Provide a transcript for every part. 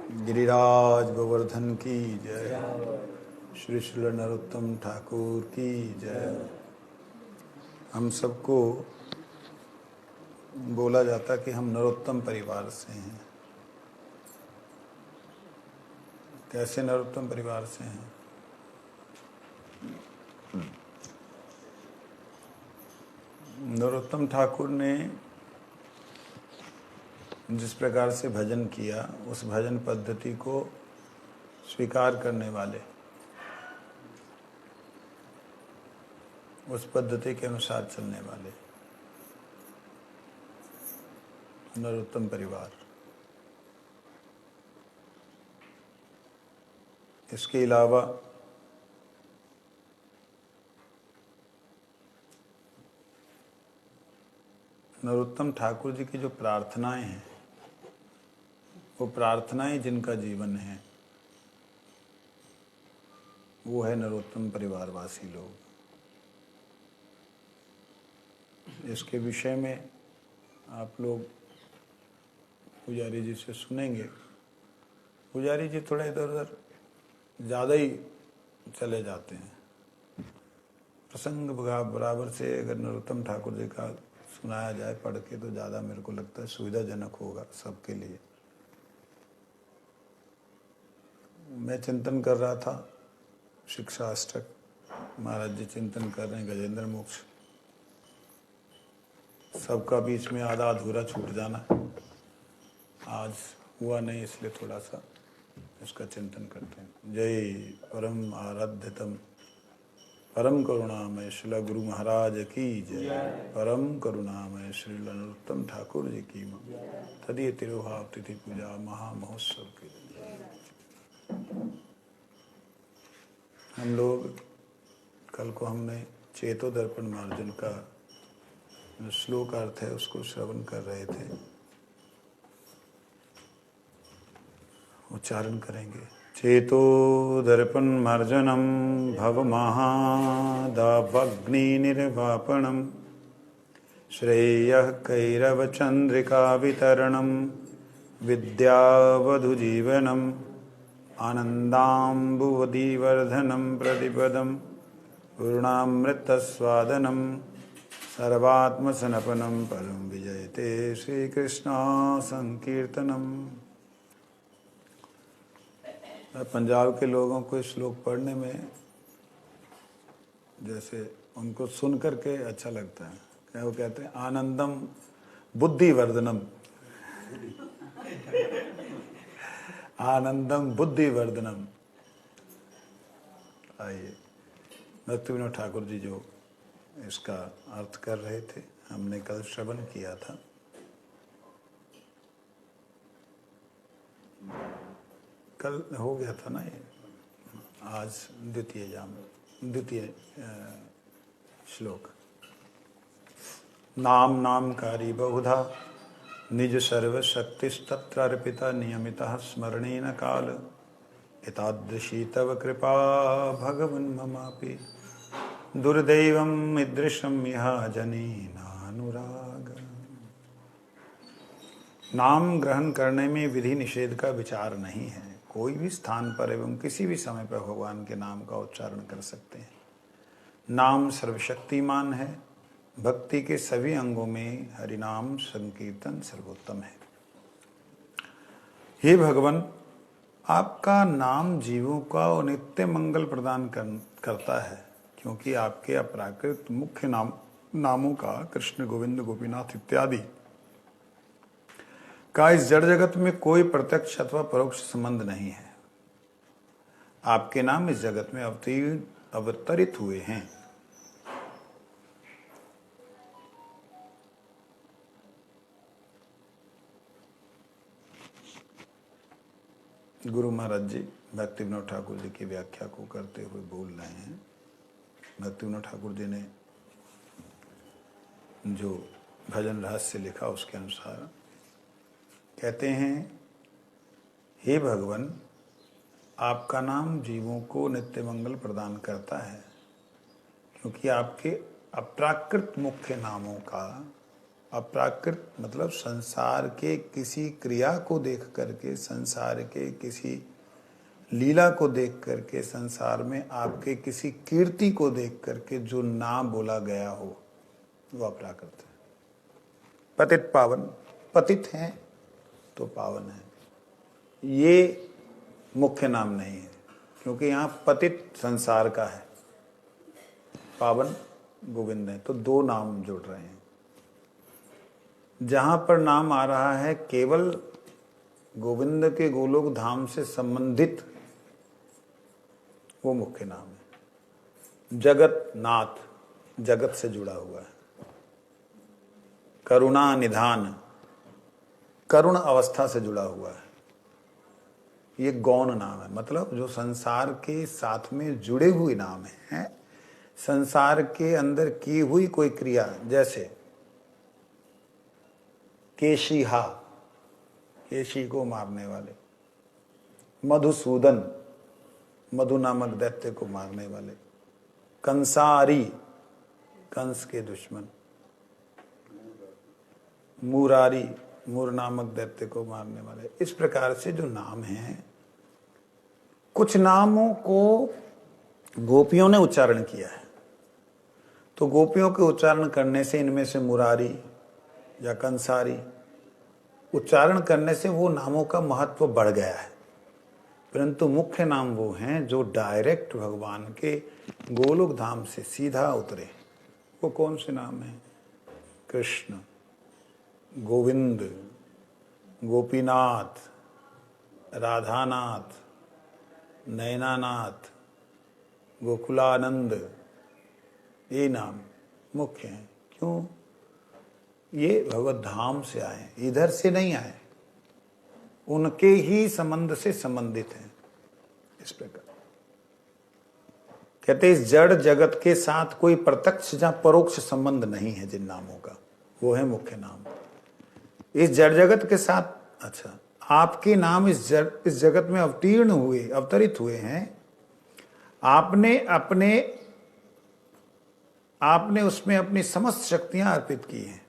गिरिराज गोवर्धन की जय। श्री श्री नरोत्तम ठाकुर की जय। हम सबको बोला जाता कि हम नरोत्तम परिवार से हैं। कैसे नरोत्तम परिवार से हैं? नरोत्तम ठाकुर ने जिस प्रकार से भजन किया, उस भजन पद्धति को स्वीकार करने वाले, उस पद्धति के अनुसार चलने वाले नरोत्तम परिवार। इसके अलावा नरोत्तम ठाकुर जी की जो प्रार्थनाएं हैं, वो प्रार्थनाएं जिनका जीवन है, वो है नरोत्तम परिवारवासी लोग। इसके विषय में आप लोग पुजारी जी से सुनेंगे। पुजारी जी थोड़ा इधर उधर ज़्यादा ही चले जाते हैं। प्रसंग बराबर से अगर नरोत्तम ठाकुर जी का सुनाया जाए पढ़ के, तो ज़्यादा मेरे को लगता है सुविधाजनक होगा सबके लिए। मैं चिंतन कर रहा था शिक्षा अष्टक, महाराज जी चिंतन कर रहे हैं गजेंद्र मोक्ष। सबका बीच में आधा अधूरा छूट जाना आज हुआ नहीं, इसलिए थोड़ा सा इसका चिंतन करते हैं। जय परम आराध्यतम परम करुणामय श्री गुरु महाराज की जय। परम करुणामय श्री नरोत्तम ठाकुर जी की तदीय तिरुभाव तिथि पूजा महामहोत्सव के हम लोग कल को हमने चेतो दर्पण मार्जन का श्लोक अर्थ है उसको श्रवण कर रहे थे, उच्चारण करेंगे। चेतो दर्पण मार्जनम भव महादावग्नि निर्वापणम श्रेयः कैरव चंद्रिका वितरणम विद्यावधु जीवनम आनंदाम्बुवदीवर्धनम प्रतिपदम पूर्णामृतस्वादनम सर्वात्मसनपनम परम विजयते श्री कृष्ण संकीर्तनम। पंजाब के लोगों को श्लोक पढ़ने में जैसे उनको सुन करके अच्छा लगता है। क्या वो कहते हैं? आनंदम बुद्धिवर्धनम आनंदम बुद्धिवर्धनम। आइए, भक्ति विनोद ठाकुर जी जो इसका अर्थ कर रहे थे, हमने कल श्रवण किया था। कल हो गया था ना ये, आज द्वितीय श्लोक। नाम नामकारी बहुधा निज सर्वशक्तिस्तत्र अर्पिता नियमितः स्मरणेन काल एतादृशी तव कृपा भगवन् ममापि दुर्दैवम् ईदृशम् इह जनेनानुराग। नाम ग्रहण करने में विधि निषेध का विचार नहीं है। कोई भी स्थान पर एवं किसी भी समय पर भगवान के नाम का उच्चारण कर सकते हैं। नाम सर्वशक्तिमान है। भक्ति के सभी अंगों में हरिनाम संकीर्तन सर्वोत्तम है। हे भगवान, आपका नाम जीवों का नित्य मंगल प्रदान करता है, क्योंकि आपके अपराकृत मुख्य नामों का कृष्ण गोविंद गोपीनाथ इत्यादि का इस जड़ जगत में कोई प्रत्यक्ष अथवा परोक्ष संबंध नहीं है। आपके नाम इस जगत में अवतरित हुए हैं। गुरु महाराज जी भक्ति विनोद ठाकुर जी की व्याख्या को करते हुए बोल रहे हैं। भक्ति विनोद ठाकुर जी ने जो भजन रहस्य लिखा उसके अनुसार कहते हैं, हे भगवान, आपका नाम जीवों को नित्य मंगल प्रदान करता है, क्योंकि आपके अप्राकृत मुख्य नामों का अप्राकृत मतलब संसार के किसी क्रिया को देख करके, संसार के किसी लीला को देख करके, संसार में आपके किसी कीर्ति को देख करके जो नाम बोला गया हो वो अप्राकृत है। पतित पावन, पतित हैं तो पावन है, ये मुख्य नाम नहीं है, क्योंकि यहाँ पतित संसार का है, पावन गोविंद है, तो दो नाम जुड़ रहे हैं। जहां पर नाम आ रहा है केवल गोविंद के गोलोक धाम से संबंधित, वो मुख्य नाम है। जगत नाथ, जगत से जुड़ा हुआ है। करुणा निधान, करुण अवस्था से जुड़ा हुआ है। ये गौण नाम है, मतलब जो संसार के साथ में जुड़े हुए नाम हैं, संसार के अंदर की हुई कोई क्रिया, जैसे केशिहा, केशी को मारने वाले, मधुसूदन, मधु नामक दैत्य को मारने वाले, कंसारी, कंस के दुश्मन, मुरारी, मूर नामक दैत्य को मारने वाले। इस प्रकार से जो नाम हैं, कुछ नामों को गोपियों ने उच्चारण किया है, तो गोपियों के उच्चारण करने से इनमें से मुरारी या कंसारी उच्चारण करने से वो नामों का महत्व बढ़ गया है। परंतु मुख्य नाम वो हैं जो डायरेक्ट भगवान के गोलोक धाम से सीधा उतरे। वो कौन से नाम हैं? कृष्ण, गोविंद, गोपीनाथ, राधानाथ, नयनानाथ, गोकुलानंद, ये नाम मुख्य हैं। क्यों? ये भगवत धाम से आए, इधर से नहीं आए, उनके ही संबंध से संबंधित हैं। इस प्रकार कहते इस जड़ जगत के साथ कोई प्रत्यक्ष या परोक्ष संबंध नहीं है जिन नामों का, वो है मुख्य नाम। इस जड़ जगत के साथ, अच्छा, आपके नाम इस जगत में अवतीर्ण हुए, अवतरित हुए हैं। आपने उसमें अपनी समस्त शक्तियां अर्पित की हैं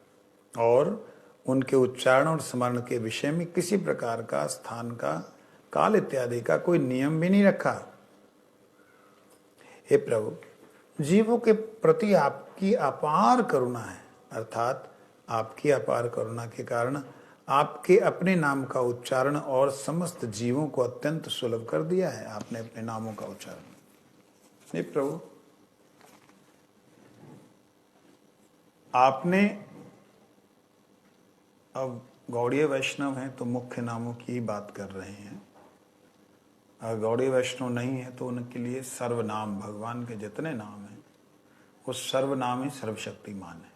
और उनके उच्चारण और स्मरण के विषय में किसी प्रकार का, स्थान का, काल इत्यादि का कोई नियम भी नहीं रखा। हे प्रभु, जीवों के प्रति आपकी अपार करुणा है, अर्थात आपकी अपार करुणा के कारण आपके अपने नाम का उच्चारण और समस्त जीवों को अत्यंत सुलभ कर दिया है। आपने अपने नामों का उच्चारण, हे प्रभु, आपने, अब गौड़ीय वैष्णव हैं तो मुख्य नामों की ही बात कर रहे हैं। अगर गौड़ीय वैष्णव नहीं है तो उनके लिए सर्वनाम, भगवान के जितने नाम हैं वो सर्वनाम ही सर्वशक्तिमान है।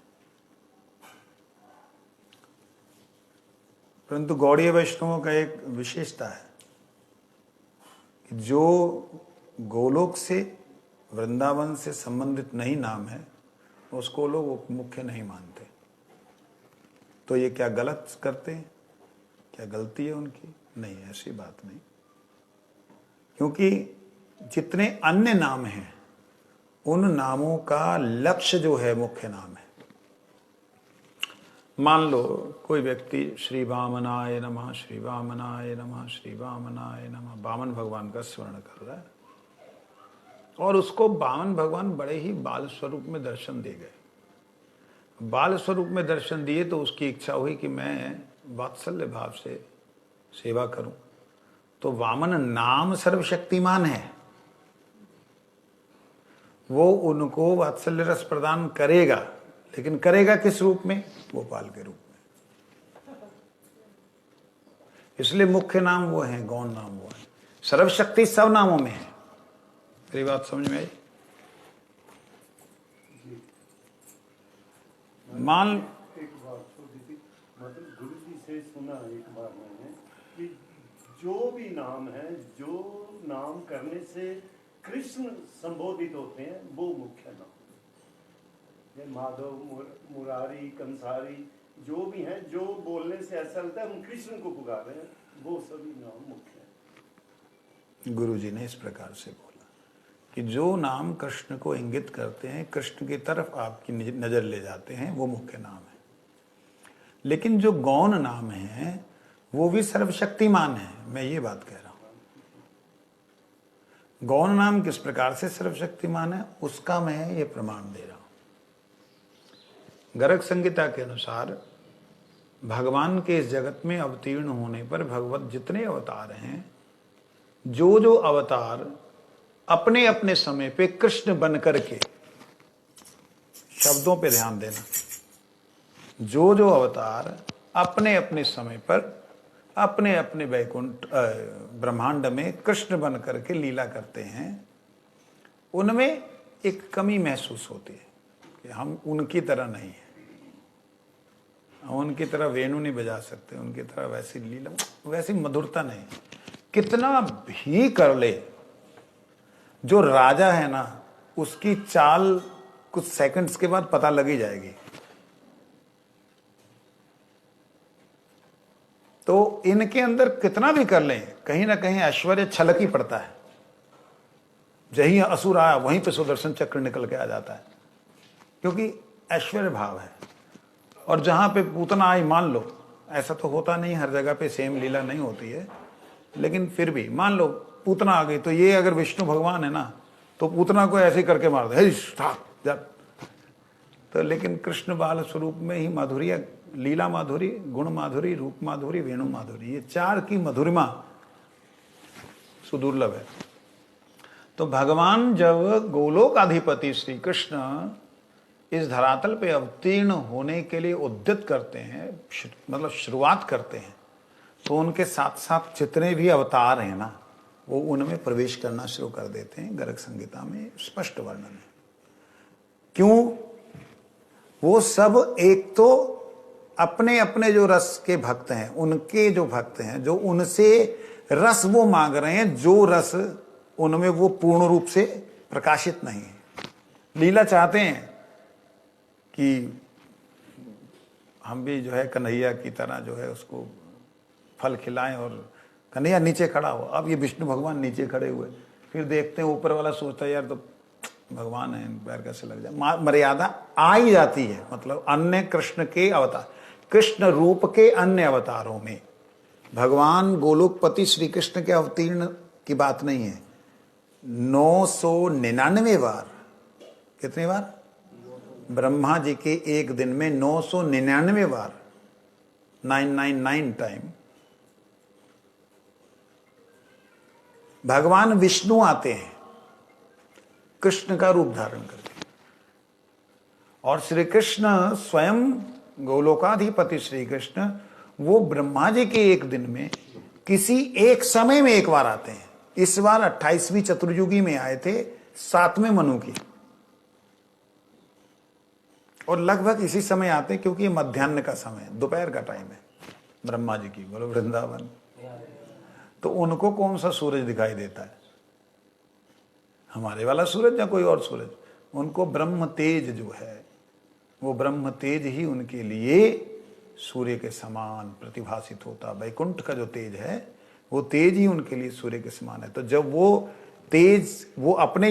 परंतु गौड़ीय वैष्णवों का एक विशेषता है कि जो गोलोक से, वृंदावन से संबंधित नहीं नाम है, उसको लोग मुख्य नहीं मानते। तो ये क्या गलत करते हैं? क्या गलती है उनकी? नहीं, ऐसी बात नहीं, क्योंकि जितने अन्य नाम हैं उन नामों का लक्ष्य जो है मुख्य नाम है। मान लो कोई व्यक्ति श्री वामनाय नमः, श्री वामनाय नमः, श्री वामनाय नमः, वामन भगवान का स्मरण कर रहा है और उसको वामन भगवान बड़े ही बाल स्वरूप में दर्शन दे गए। बाल स्वरूप में दर्शन दिए तो उसकी इच्छा हुई कि मैं वात्सल्य भाव से सेवा करूं। तो वामन नाम सर्वशक्तिमान है, वो उनको वात्सल्य रस प्रदान करेगा, लेकिन करेगा किस रूप में? गोपाल के रूप में। इसलिए मुख्य नाम वो है, गौण नाम वो है। सर्वशक्ति सब नामों में है। मेरी बात समझ में आई? मान एक बात छोटी सी, मतलब गुरु जी से सुना एक बार मैंने कि जो भी नाम है, जो नाम करने से कृष्ण संबोधित होते हैं वो मुख्य नाम। ये माधव, मुरारी, कंसारी जो भी हैं, जो बोलने से ऐसा लगता है हम कृष्ण को पुकार रहे हैं, वो सभी नाम मुख्य हैं। गुरु जी ने इस प्रकार से बोला कि जो नाम कृष्ण को इंगित करते हैं, कृष्ण की तरफ आपकी नजर ले जाते हैं, वो मुख्य नाम है। लेकिन जो गौण नाम है वो भी सर्वशक्तिमान है। मैं ये बात कह रहा हूं, गौण नाम किस प्रकार से सर्वशक्तिमान है उसका मैं ये प्रमाण दे रहा हूं। गर्ग संहिता के अनुसार भगवान के इस जगत में अवतीर्ण होने पर भगवत जितने अवतार हैं, जो जो अवतार अपने अपने समय पे कृष्ण बन करके, शब्दों पे ध्यान देना, जो जो अवतार अपने अपने समय पर अपने अपने वैकुंठ ब्रह्मांड में कृष्ण बन करके लीला करते हैं, उनमें एक कमी महसूस होती है कि हम उनकी तरह नहीं है, हम उनकी तरह वेणु नहीं बजा सकते, उनकी तरह वैसी लीला, वैसी मधुरता नहीं। कितना भी कर ले, जो राजा है ना उसकी चाल कुछ सेकंड्स के बाद पता लगी जाएगी। तो इनके अंदर कितना भी कर लें, कहीं ना कहीं ऐश्वर्य छलक ही पड़ता है। जहीं असुर आया वहीं पे सुदर्शन चक्र निकल के आ जाता है, क्योंकि ऐश्वर्य भाव है। और जहां पे पूतना आई, मान लो, ऐसा तो होता नहीं, हर जगह पे सेम लीला नहीं होती है, लेकिन फिर भी मान लो पूतना आ गई, तो ये अगर विष्णु भगवान है ना तो पूतना को ऐसे करके मार दे, तो लेकिन कृष्ण बाल स्वरूप में ही माधुर्य, लीला माधुरी, गुण माधुरी, रूप माधुरी, वेणु माधुरी, ये चार की मधुरिमा सुदुर्लभ है। तो भगवान जब गोलोकाधिपति श्री कृष्ण इस धरातल पे अवतीर्ण होने के लिए उद्यत करते हैं, मतलब शुरुआत करते हैं, तो उनके साथ साथ जितने भी अवतार हैं ना वो उनमें प्रवेश करना शुरू कर देते हैं। गर्ग संहिता में स्पष्ट वर्णन है। क्यों? वो सब एक तो अपने अपने जो रस के भक्त हैं, उनके जो भक्त हैं, जो उनसे रस वो मांग रहे हैं, जो रस उनमें वो पूर्ण रूप से प्रकाशित नहीं है। लीला चाहते हैं कि हम भी जो है कन्हैया की तरह जो है उसको फल खिलाएं और कन्हैया नीचे खड़ा हो। अब ये विष्णु भगवान नीचे खड़े हुए, फिर देखते हैं ऊपर वाला सोचता है यार तो भगवान है, पैर कैसे लग जाए। मर्यादा आ ही जाती है। मतलब अन्य कृष्ण के अवतार, कृष्ण रूप के अन्य अवतारों में भगवान गोलोकपति श्री कृष्ण के अवतीर्ण की बात नहीं है। 999 बार, कितनी बार? ब्रह्मा जी के एक दिन में 999 बार, 999 टाइम भगवान विष्णु आते हैं कृष्ण का रूप धारण करके। और श्री कृष्ण स्वयं गोलोकाधिपति श्री कृष्ण वो ब्रह्मा जी के एक दिन में किसी एक समय में एक बार आते हैं। इस बार 28वीं चतुर्युगी में आए थे, 7वें मनु की, और लगभग इसी समय आते हैं क्योंकि ये मध्याह्न का समय, दोपहर का टाइम है ब्रह्मा जी की। बोलो वृंदावन। तो उनको कौन सा सूरज दिखाई देता है? हमारे वाला सूरज या कोई और सूरज? उनको ब्रह्म तेज जो है, वो ब्रह्म तेज ही उनके लिए सूर्य के समान प्रतिभासित होता। वैकुंठ का जो तेज है वो तेज ही उनके लिए सूर्य के समान है। तो जब वो तेज वो अपने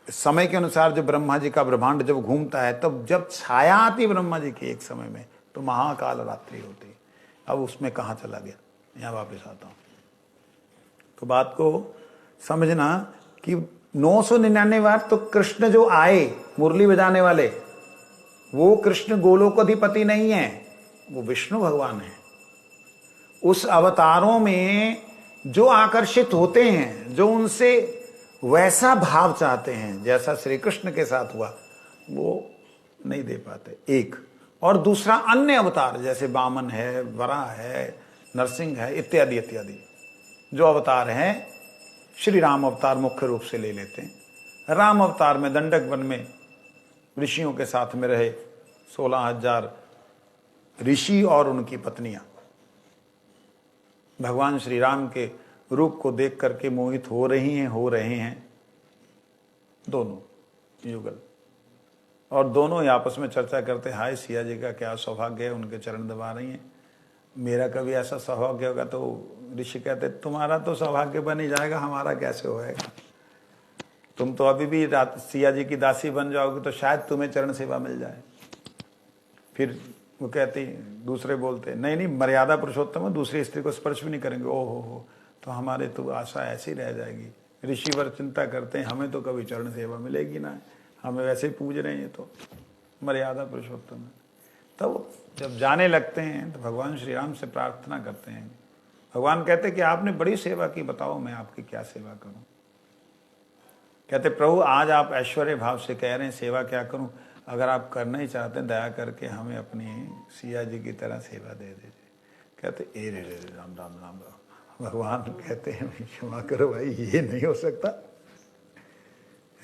समय के अनुसार जब ब्रह्मा जी का ब्रह्मांड जब घूमता है, तब जब छाया आती ब्रह्मा जी के एक समय में, तो महाकाल रात्रि होती। अब उसमें कहाँ चला गया? यहाँ वापस आता हूं। तो बात को समझना कि 999 बार तो कृष्ण जो आए मुरली बजाने वाले, वो कृष्ण गोलोकाधिपति नहीं है, वो विष्णु भगवान है। उस अवतारों में जो आकर्षित होते हैं, जो उनसे वैसा भाव चाहते हैं जैसा श्री कृष्ण के साथ हुआ, वो नहीं दे पाते। एक और दूसरा, अन्य अवतार जैसे वामन है, वराह है, नरसिंह है, इत्यादि इत्यादि जो अवतार हैं, श्री राम अवतार मुख्य रूप से ले लेते हैं। राम अवतार में दंडक वन में ऋषियों के साथ में रहे 16,000 ऋषि और उनकी पत्नियां भगवान श्री राम के रूप को देख करके मोहित हो रहे हैं दोनों युगल। और दोनों ही आपस में चर्चा करते, हाय सिया जी का क्या सौभाग्य है, उनके चरण दबा रही हैं, मेरा कभी ऐसा सौभाग्य होगा। तो ऋषि कहते, तुम्हारा तो सौभाग्य बन ही जाएगा, हमारा कैसे होएगा? तुम तो अभी भी सिया जी की दासी बन जाओगे तो शायद तुम्हें चरण सेवा मिल जाए। फिर वो कहती, दूसरे बोलते नहीं नहीं मर्यादा पुरुषोत्तम है, दूसरी स्त्री को स्पर्श भी नहीं करेंगे। ओ हो, तो हमारे तो आशा ऐसी रह जाएगी। ऋषिवर चिंता करते हैं हमें तो कभी चरण सेवा मिलेगी ना, हमें वैसे ही पूज रहे हैं, तो मर्यादा पुरुषोत्तम है। तब जब जाने लगते हैं तो भगवान श्री राम से प्रार्थना करते हैं। भगवान कहते कि आपने बड़ी सेवा की, बताओ मैं आपकी क्या सेवा करूं। कहते प्रभु आज आप ऐश्वर्य भाव से कह रहे हैं सेवा क्या करूं, अगर आप करना ही चाहते हैं दया करके हमें अपनी सिया जी की तरह सेवा दे दीजिए। कहते ए रे रे राम राम राम राम। भगवान कहते हैं क्षमा करो भाई, ये नहीं हो सकता।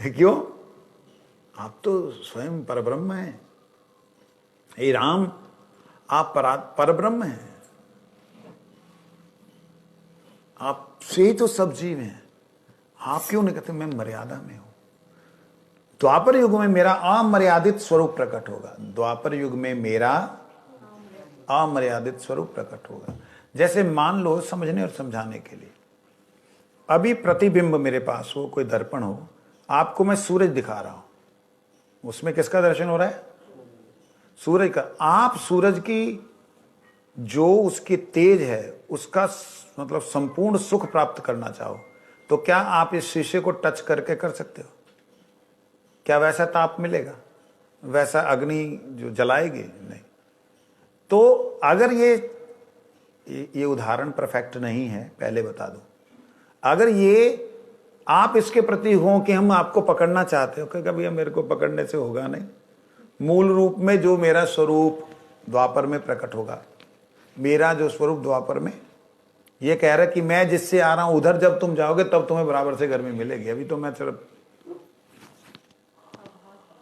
क्यों? आप तो स्वयं परब्रह्म हैं। हे राम, आप परब्रह्म हैं, आप से ही तो सब जीव हैं। आप क्यों नहीं कहते मैं मर्यादा में हूं? द्वापर युग में मेरा अमर्यादित स्वरूप प्रकट होगा। द्वापर युग में मेरा अमर्यादित स्वरूप प्रकट होगा। जैसे मान लो समझने और समझाने के लिए, अभी प्रतिबिंब मेरे पास हो, कोई दर्पण हो, आपको मैं सूरज दिखा रहा हूं, उसमें किसका दर्शन हो रहा है? सूरज का। आप सूरज की जो उसकी तेज है उसका मतलब संपूर्ण सुख प्राप्त करना चाहो तो क्या आप इस शीशे को टच करके कर सकते हो? क्या वैसा ताप मिलेगा? वैसा अग्नि जो जलाएगी? नहीं। तो अगर ये उदाहरण परफेक्ट नहीं है, पहले बता दो। अगर ये आप इसके प्रति हो कि हम आपको पकड़ना चाहते हो, कि भैया मेरे को पकड़ने से होगा नहीं। मूल रूप में जो मेरा स्वरूप द्वापर में प्रकट होगा, मेरा जो स्वरूप द्वापर में, ये कह रहा है कि मैं जिससे आ रहा हूं उधर जब तुम जाओगे तब तुम्हें बराबर से गर्मी मिलेगी। अभी तो मैं सिर्फ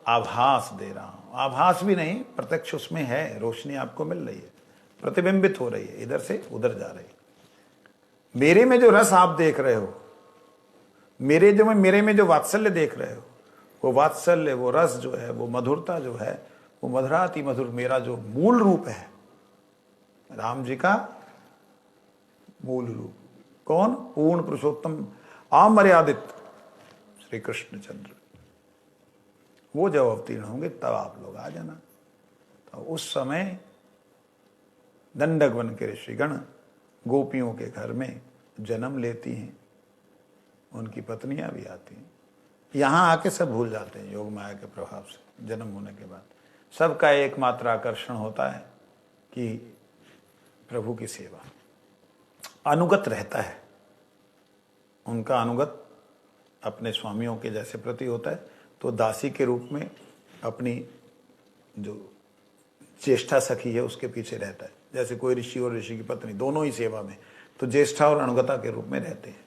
आभास दे रहा हूं। आभास भी नहीं, प्रत्यक्ष उसमें है, रोशनी आपको मिल रही है, प्रतिबिंबित हो रही है, इधर से उधर जा रही है। मेरे में जो रस आप देख रहे हो, मेरे में जो वात्सल्य देख रहे हो, वो वात्सल्य, वो रस जो है, वो मधुरता जो है, वो मधुराति मधुर मेरा जो मूल रूप है, राम जी का मूल रूप। कौन? पूर्ण पुरुषोत्तम अमर्यादित श्री कृष्ण चंद्र। वो जब अवतीर्ण होंगे तब आप लोग आ जाना। तो उस समय दंडक वन के ऋषिगण गोपियों के घर में जन्म लेती हैं, उनकी पत्नियां भी आती हैं। यहां आके सब भूल जाते हैं योग माया के प्रभाव से। जन्म होने के बाद सबका एकमात्र आकर्षण होता है कि प्रभु की सेवा। अनुगत रहता है, उनका अनुगत अपने स्वामियों के जैसे प्रति होता है, तो दासी के रूप में अपनी जो ज्येष्ठा सखी है उसके पीछे रहता है। जैसे कोई ऋषि और ऋषि की पत्नी दोनों ही सेवा में, तो ज्येष्ठा और अनुगता के रूप में रहते हैं।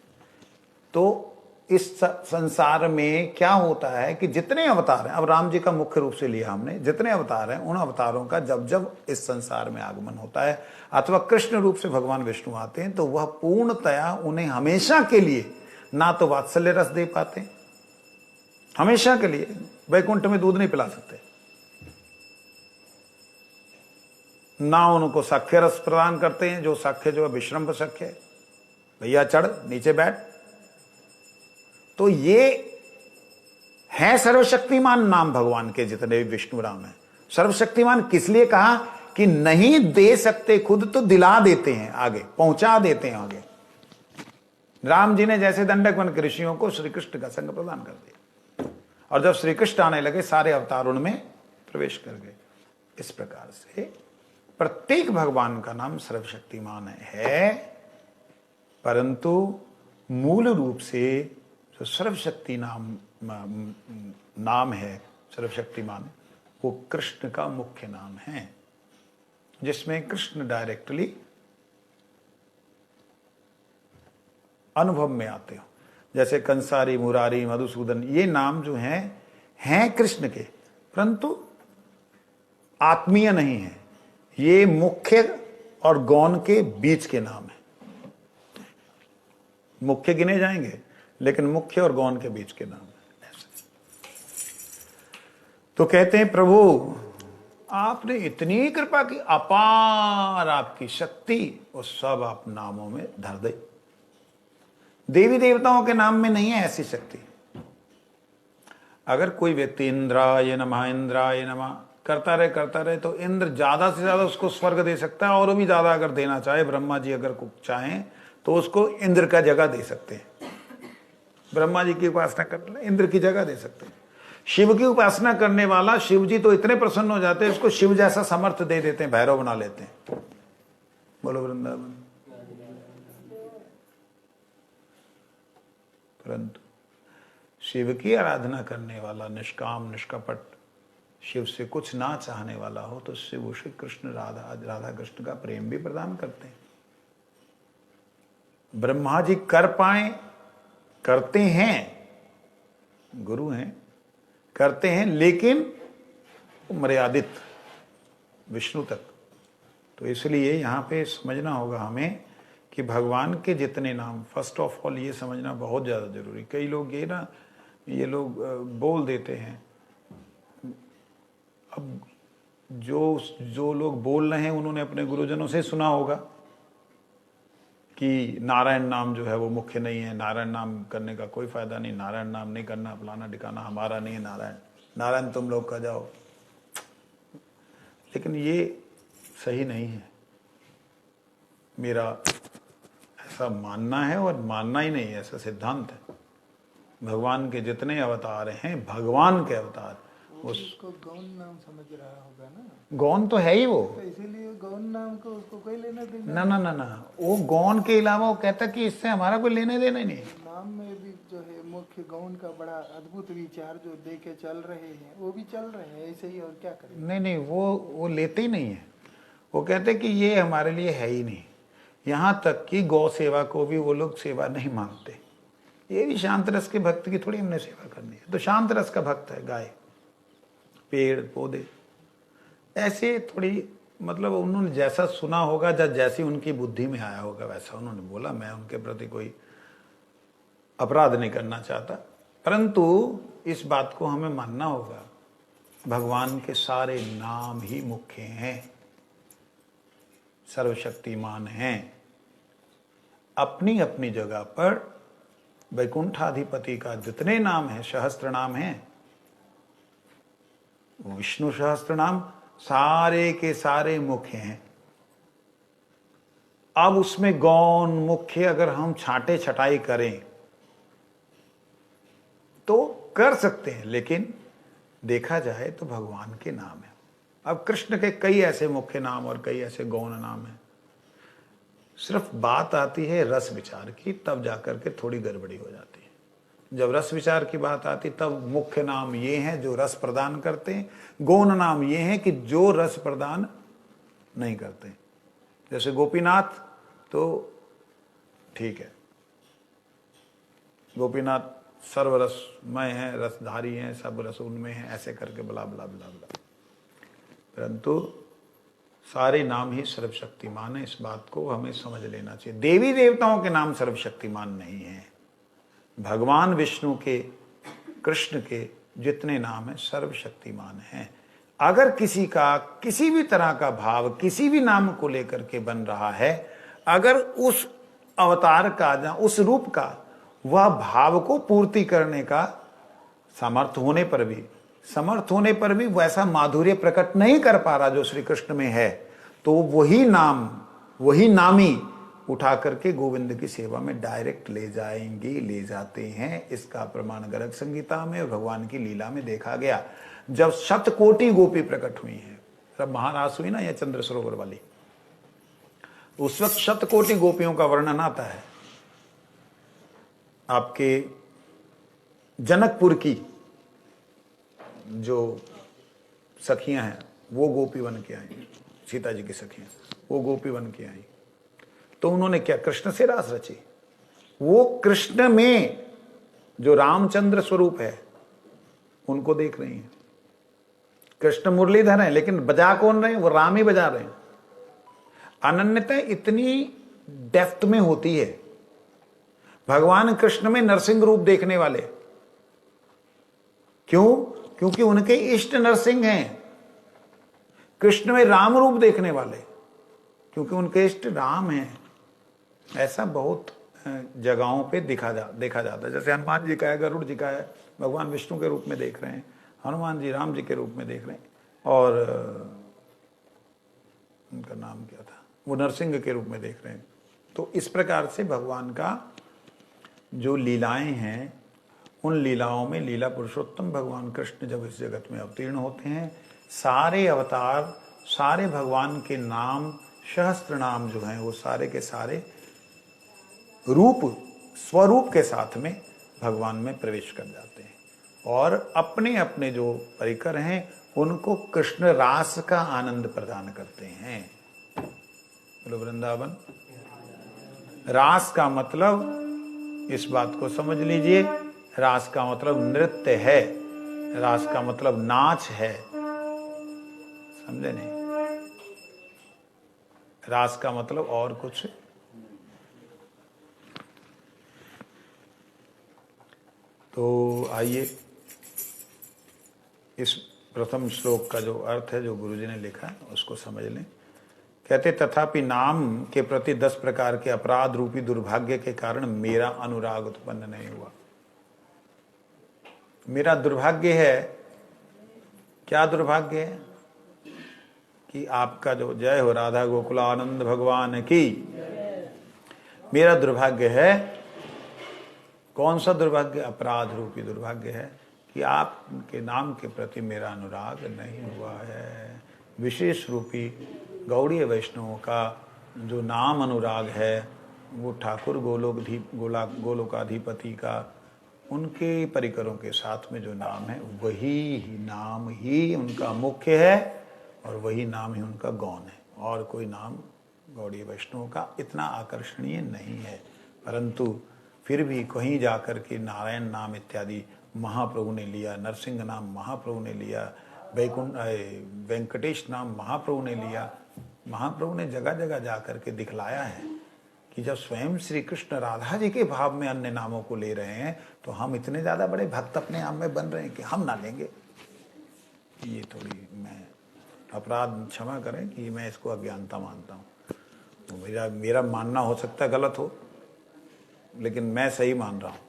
तो इस संसार में क्या होता है कि जितने अवतार हैं, अब राम जी का मुख्य रूप से लिया हमने, जितने अवतार हैं उन अवतारों का जब जब इस संसार में आगमन होता है अथवा कृष्ण रूप से भगवान विष्णु आते हैं, तो वह पूर्णतया उन्हें हमेशा के लिए ना तो वात्सल्य रस दे पाते, हमेशा के लिए वैकुंठ में दूध नहीं पिला सकते, ना उनको साख्य रस प्रदान करते हैं, जो साख्य जो है विश्रम्भ साख्य है, भैया चढ़ नीचे बैठ। तो ये है सर्वशक्तिमान नाम भगवान के जितने भी विष्णु राम है। सर्वशक्तिमान किस लिए कहा? कि नहीं दे सकते खुद तो दिला देते हैं, आगे पहुंचा देते हैं आगे। राम जी ने जैसे दंडक वन के ऋषियों को श्री कृष्ण का संग प्रदान कर दिया, और जब श्री कृष्ण आने लगे सारे अवतार उनमें प्रवेश कर गए। इस प्रकार से प्रत्येक भगवान का नाम सर्वशक्तिमान है, परंतु मूल रूप से जो सर्वशक्ति नाम है, सर्वशक्तिमान, वो कृष्ण का मुख्य नाम है, जिसमें कृष्ण डायरेक्टली अनुभव में आते हो। जैसे कंसारी, मुरारी, मधुसूदन, ये नाम जो हैं कृष्ण के, परंतु आत्मीय नहीं है। ये मुख्य और गौण के बीच के नाम है। मुख्य गिने जाएंगे लेकिन मुख्य और गौण के बीच के नाम है। ऐसे तो कहते हैं प्रभु आपने इतनी कृपा की, अपार आपकी शक्ति, वो सब आप नामों में धर दे। देवी देवताओं के नाम में नहीं है ऐसी शक्ति। अगर कोई व्यक्ति इंद्राय नमः करता रहे तो इंद्र ज्यादा से ज्यादा उसको स्वर्ग दे सकता है, और भी ज्यादा अगर देना चाहे ब्रह्मा जी अगर चाहें तो उसको इंद्र का जगह दे सकते हैं। ब्रह्मा जी की उपासना करना इंद्र की जगह दे सकते हैं। शिव की उपासना करने वाला शिव जी तो इतने प्रसन्न हो जाते हैं उसको शिव जैसा समर्थ दे देते हैं, भैरव बना लेते हैं। बोलो वृंदावन। परंतु शिव की आराधना करने वाला निष्काम निष्कपट शिव से कुछ ना चाहने वाला हो तो शिव श्री कृष्ण राधा कृष्ण का प्रेम भी प्रदान करते हैं। ब्रह्मा जी कर पाए, करते हैं, गुरु हैं, करते हैं, लेकिन मर्यादित विष्णु तक। तो इसलिए यहां पे समझना होगा हमें कि भगवान के जितने नाम, फर्स्ट ऑफ ऑल ये समझना बहुत ज्यादा जरूरी। कई लोग ये लोग बोल देते हैं। अब जो लोग बोल रहे हैं उन्होंने अपने गुरुजनों से सुना होगा कि नारायण नाम जो है वो मुख्य नहीं है, नारायण नाम करने का कोई फायदा नहीं, नारायण नाम नहीं करना, फलाना ठिकाना हमारा नहीं है, नारायण तुम लोग का जाओ। लेकिन ये सही नहीं है। मेरा ऐसा मानना है, और मानना ही नहीं है, ऐसा सिद्धांत है। भगवान के जितने अवतार हैं भगवान के अवतार, उसको गौन नाम समझ रहा होगा ना। गौन तो है ही वो, तो इसीलिए गौन नाम को उसको कोई लेना देना ना ना ना ना, वो गौन के अलावा वो कहता कि इससे हमारा कोई लेने देना ही नहीं। नाम में भी जो है मुख्य गौन का बड़ा अद्भुत विचार जो दे के चल रहे हैं वो भी चल रहे हैं ऐसे ही, और क्या करें। नहीं, वो लेते ही नहीं है। वो कहते कि ये हमारे लिए है ही नहीं। यहाँ तक कि गौ सेवा को भी वो लोग सेवा नहीं मानते। ये भी शांत रस के भक्त की थोड़ी हमने सेवा करनी है। तो शांत रस का भक्त है गाय, पेड़ पौधे, ऐसे थोड़ी, मतलब उन्होंने जैसा सुना होगा, जैसी उनकी बुद्धि में आया होगा वैसा उन्होंने बोला। मैं उनके प्रति कोई अपराध नहीं करना चाहता, परंतु इस बात को हमें मानना होगा भगवान के सारे नाम ही मुख्य हैं, सर्वशक्तिमान हैं। अपनी अपनी जगह पर वैकुंठाधिपति का जितने नाम है, सहस्त्र नाम हैं, विष्णु सहस्त्र नाम सारे के सारे मुख्य हैं। अब उसमें गौण मुख्य अगर हम छांटे छटाई करें तो कर सकते हैं, लेकिन देखा जाए तो भगवान के नाम है। अब कृष्ण के कई ऐसे मुख्य नाम और कई ऐसे गौण नाम हैं। सिर्फ बात आती है रस विचार की, तब जाकर के थोड़ी गड़बड़ी हो जाती है। जब रस विचार की बात आती तब मुख्य नाम ये हैं जो रस प्रदान करते हैं, गौण नाम ये हैं कि जो रस प्रदान नहीं करते। जैसे गोपीनाथ तो ठीक है, गोपीनाथ सर्वरसमय हैं, रसधारी हैं, सब रस उनमें हैं, ऐसे करके बला बला बला बला। परंतु सारे नाम ही सर्वशक्तिमान है, इस बात को हमें समझ लेना चाहिए। देवी देवताओं के नाम सर्वशक्तिमान नहीं है। भगवान विष्णु के, कृष्ण के जितने नाम हैं सर्वशक्तिमान हैं। अगर किसी का किसी भी तरह का भाव किसी भी नाम को लेकर के बन रहा है, अगर उस अवतार का या उस रूप का वह भाव को पूर्ति करने का समर्थ होने पर भी वैसा माधुर्य प्रकट नहीं कर पा रहा जो श्री कृष्ण में है, तो वही नाम, वही नामी उठा करके गोविंद की सेवा में डायरेक्ट ले जाते हैं। इसका प्रमाण गर्ग संगीता में और भगवान की लीला में देखा गया। जब 7 कोटि गोपी प्रकट हुई हैं, जब महारास हुई ना यह चंद्र सरोवर वाली, उस वक्त 7 कोटि गोपियों का वर्णन आता है। आपके जनकपुर की जो सखियां हैं वो गोपी बन के आई, सीता जी की सखियां वो गोपी बन के आई। तो उन्होंने क्या, कृष्ण से रास रची। वो कृष्ण में जो रामचंद्र स्वरूप है उनको देख रही हैं। कृष्ण मुरलीधर हैं लेकिन बजा कौन रहे हैं, वो राम ही बजा रहे हैं। अनन्यता इतनी डेप्थ में होती है। भगवान कृष्ण में नरसिंह रूप देखने वाले, क्यों? क्योंकि उनके इष्ट नरसिंह हैं। कृष्ण में राम रूप देखने वाले, क्योंकि उनके इष्ट राम हैं। ऐसा बहुत जगहों पे देखा जाता है। जैसे हनुमान जी का है, गरुड़ जी का है, भगवान विष्णु के रूप में देख रहे हैं, हनुमान जी राम जी के रूप में देख रहे हैं। और उनका नाम क्या था, वो नरसिंह के रूप में देख रहे हैं। तो इस प्रकार से भगवान का जो लीलाएं हैं, उन लीलाओं में लीला पुरुषोत्तम भगवान कृष्ण जब इस जगत में अवतीर्ण होते हैं, सारे अवतार, सारे भगवान के नाम, सहस्त्र नाम जो हैं, वो सारे के सारे रूप, स्वरूप के साथ में भगवान में प्रवेश कर जाते हैं और अपने अपने जो परिकर हैं उनको कृष्ण रास का आनंद प्रदान करते हैं। बोलो वृंदावन। रास का मतलब, इस बात को समझ लीजिए, रास का मतलब नृत्य है, रास का मतलब नाच है, समझे नहीं? रास का मतलब और कुछ। तो आइए इस प्रथम श्लोक का जो अर्थ है, जो गुरुजी ने लिखा है, उसको समझ लें। कहते, तथापि नाम के प्रति 10 प्रकार के अपराध रूपी दुर्भाग्य के कारण मेरा अनुराग उत्पन्न नहीं हुआ। मेरा दुर्भाग्य है, क्या दुर्भाग्य है? कि आपका जो जय हो राधा गोकुलानंद भगवान की, मेरा दुर्भाग्य है। कौन सा दुर्भाग्य? अपराध रूपी दुर्भाग्य है कि आपके नाम के प्रति मेरा अनुराग नहीं हुआ है। विशेष रूपी गौड़ीय वैष्णवों का जो नाम अनुराग है, वो ठाकुर गोलोकाधिपति का, उनके परिकरों के साथ में जो नाम है, वही नाम ही उनका मुख्य है और वही नाम ही उनका गौण है। और कोई नाम गौड़ीय वैष्णवों का इतना आकर्षणीय नहीं है। परंतु फिर भी कहीं जाकर के नारायण नाम इत्यादि महाप्रभु ने लिया, नरसिंह नाम महाप्रभु ने लिया, वेंकटेश नाम महाप्रभु ने लिया। महाप्रभु ने जगह जगह जाकर के दिखलाया है कि जब स्वयं श्री कृष्ण राधा जी के भाव में अन्य नामों को ले रहे हैं, तो हम इतने ज्यादा बड़े भक्त अपने आप में बन रहे हैं कि हम ना लेंगे। ये थोड़ी, मैं अपराध क्षमा करें कि मैं इसको अज्ञानता मानता हूँ। तो मेरा मानना हो सकता है गलत हो, लेकिन मैं सही मान रहा हूं।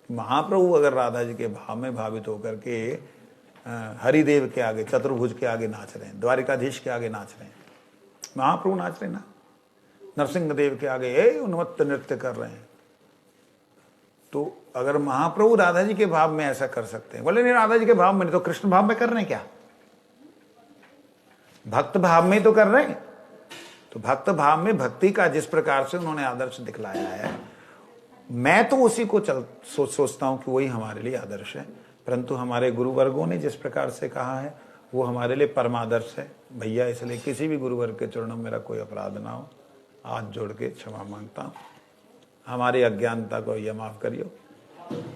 महाप्रभु अगर राधा जी के भाव में भावित होकर के हरिदेव के आगे, चतुर्भुज के आगे नाच रहे हैं, द्वारिकाधीश के आगे नाच रहे हैं, महाप्रभु नाच रहे हैं ना, नरसिंह देव के आगे उन्मत्त नृत्य कर रहे हैं, तो अगर महाप्रभु राधा जी के भाव में ऐसा कर सकते हैं, बोले नहीं राधा जी के भाव में नहीं, तो कृष्ण भाव में कर रहे हैं क्या? भक्त भाव में तो कर रहे हैं। तो भक्त भाव में भक्ति का जिस प्रकार से उन्होंने आदर्श दिखलाया है, मैं तो उसी को सोचता हूं कि वही हमारे लिए आदर्श है। परंतु हमारे गुरुवर्गों ने जिस प्रकार से कहा है, वो हमारे लिए परमादर्श है भैया। इसलिए किसी भी गुरुवर्ग के चरणों में मेरा कोई अपराध ना हो, हाथ जोड़ के क्षमा मांगता हूं। हमारी अज्ञानता को यह माफ करियो।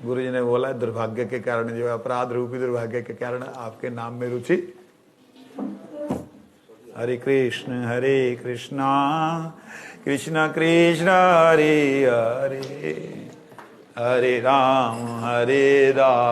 गुरु जी ने बोला, दुर्भाग्य के कारण, जो अपराध रूपी दुर्भाग्य के कारण आपके नाम में रुचि। हरे कृष्ण कृष्ण कृष्ण हरे हरे, हरे राम